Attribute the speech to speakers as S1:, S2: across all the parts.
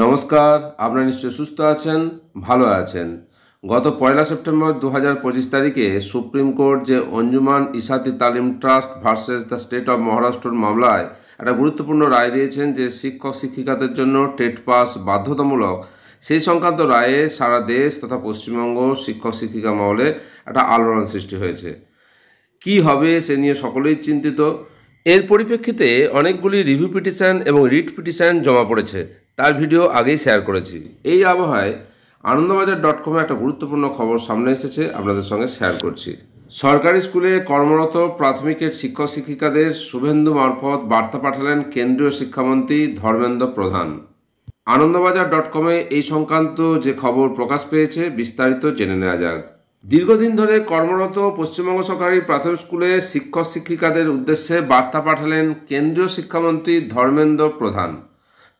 S1: নমস্কার, আপনারা নিশ্চয়ই সুস্থ আছেন, ভালো আছেন। গত ১লা সেপ্টেম্বর ২০২৫ তারিখে সুপ্রিম কোর্ট যে অঞ্জুমান ইসাতি তালিম trust versus the state of Maharashtra মামলায় একটা গুরুত্বপূর্ণ রায় দিয়েছেন যে শিক্ষক শিক্ষিকাদের জন্য টেট পাস বাধ্যতামূলক। সেই সংক্রান্ত রায়ে সারা দেশ তথা পশ্চিমবঙ্গ শিক্ষক শিক্ষিকা মহলে একটা আলোড়ন সৃষ্টি হয়েছে। কি হবে সে নিয়ে সকলেই চিন্তিত। এর পরিপ্রেক্ষিতে অনেকগুলি রিভিউ পিটিশন এবং রিট পিটিশন জমা পড়েছে, তার ভিডিও আগেই শেয়ার করেছি। এই আবহাওয়ায় আনন্দবাজার.com-এ একটা গুরুত্বপূর্ণ খবর সামনে এসেছে, আপনাদের সঙ্গে শেয়ার করছি। সরকারি স্কুলে কর্মরত প্রাথমিকের শিক্ষক শিক্ষিকাদের শুভেন্দু মারফত বার্তা পাঠালেন কেন্দ্রীয় শিক্ষামন্ত্রী ধর্মেন্দ্র প্রধান। আনন্দবাজার.com-এ এই সংক্রান্ত যে খবর প্রকাশ পেয়েছে বিস্তারিত জেনে নেওয়া যাক। দীর্ঘদিন ধরে কর্মরত পশ্চিমবঙ্গ সরকারি প্রাথমিক স্কুলে শিক্ষক শিক্ষিকাদের উদ্দেশ্যে বার্তা পাঠালেন কেন্দ্রীয় শিক্ষামন্ত্রী ধর্মেন্দ্র প্রধান।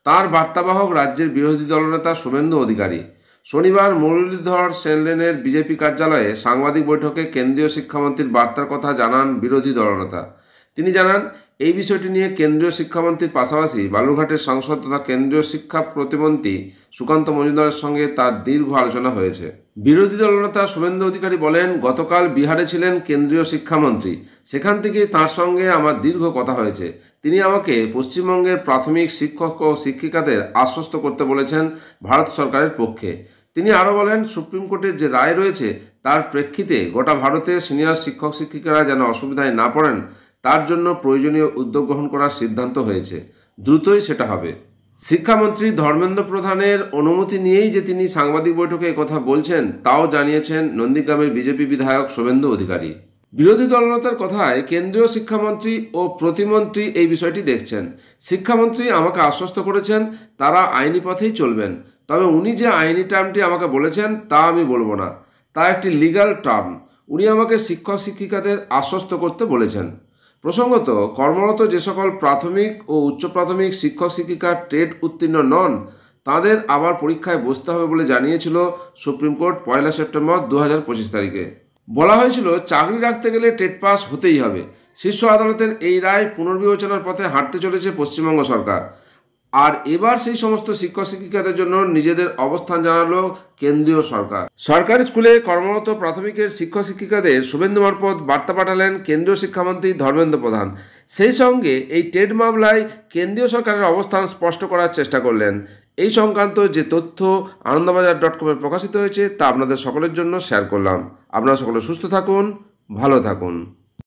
S1: তার বার্তাবাহক রাজ্যের বিরোধী দলনেতা শুভেন্দু অধিকারী শনিবার মুরলীধর সেন লেনের বিজেপি কার্যালয়ে সাংবাদিক বৈঠকে কেন্দ্রীয় শিক্ষামন্ত্রীর বার্তার কথা জানান বিরোধী দলনেতা। তিনি জানান, এই বিষয়টি নিয়ে কেন্দ্রীয় শিক্ষামন্ত্রীর পাশাপাশি বালুরঘাটের সাংসদ তথা কেন্দ্রীয় শিক্ষা প্রতিমন্ত্রী সুকান্ত মজুমদারের সঙ্গে তার দীর্ঘ আলোচনা হয়েছে। বিরোধী দলনেতা শুভেন্দু অধিকারী বলেন, গতকাল বিহারে ছিলেন কেন্দ্রীয় শিক্ষামন্ত্রী, সেখান থেকে তার সঙ্গে আমার দীর্ঘ কথা হয়েছে। তিনি আমাকে পশ্চিমবঙ্গের প্রাথমিক শিক্ষক ও শিক্ষিকাদের আশ্বস্ত করতে বলেছেন ভারত সরকারের পক্ষে। তিনি আরও বলেন, সুপ্রিম কোর্টের যে রায় রয়েছে তার প্রেক্ষিতে গোটা ভারতের সিনিয়র শিক্ষক শিক্ষিকারা যেন অসুবিধায় না পড়েন তার জন্য প্রয়োজনীয় উদ্যোগ গ্রহণ করার সিদ্ধান্ত হয়েছে, দ্রুতই সেটা হবে। শিক্ষামন্ত্রী ধর্মেন্দ্র প্রধানের অনুমতি নিয়েই যে তিনি সাংবাদিক বৈঠকে একথা বলছেন তাও জানিয়েছেন নন্দীগ্রামের বিজেপি বিধায়ক শুভেন্দু অধিকারী। বিরোধী দলনেতার কথায় কেন্দ্রীয় শিক্ষামন্ত্রী ও প্রতিমন্ত্রী এই বিষয়টি দেখছেন। শিক্ষামন্ত্রী আমাকে আশ্বস্ত করেছেন তারা আইনি পথেই চলবেন, তবে উনি যে আইনি টার্মটি আমাকে বলেছেন তা আমি বলবো না, তা একটি লিগ্যাল টার্ম। উনি আমাকে শিক্ষক শিক্ষিকাদের আশ্বস্ত করতে বলেছেন। প্রসঙ্গত, কর্মরত যে সকল প্রাথমিক ও উচ্চ প্রাথমিক শিক্ষক শিক্ষিকা টেট উত্তীর্ণ নন তাদের আবার পরীক্ষায় বসতে হবে বলে জানিয়েছিল সুপ্রিম কোর্ট ১লা সেপ্টেম্বর ২০২৫ তারিখে। বলা হয়েছিল চাকরি রাখতে গেলে টেট পাস হতেই হবে। শীর্ষ আদালতের এই রায় পুনর্বিবেচনার পথে হাঁটতে চলেছে পশ্চিমবঙ্গ সরকার। আর এবার সেই সমস্ত শিক্ষক শিক্ষিকাদের জন্য নিজেদের অবস্থান জানালো কেন্দ্রীয় সরকার। সরকারি স্কুলে কর্মরত প্রাথমিকের শিক্ষক শিক্ষিকাদের শুভেন্দু মারফত বার্তা পাঠালেন কেন্দ্রীয় শিক্ষামন্ত্রী ধর্মেন্দ্র প্রধান। সেই সঙ্গে এই টেট মামলায় কেন্দ্রীয় সরকারের অবস্থান স্পষ্ট করার চেষ্টা করলেন। এই সংক্রান্ত যে তথ্য আনন্দবাজার.com-এ প্রকাশিত হয়েছে তা আপনাদের সকলের জন্য শেয়ার করলাম। আপনারা সকলে সুস্থ থাকুন, ভালো থাকুন।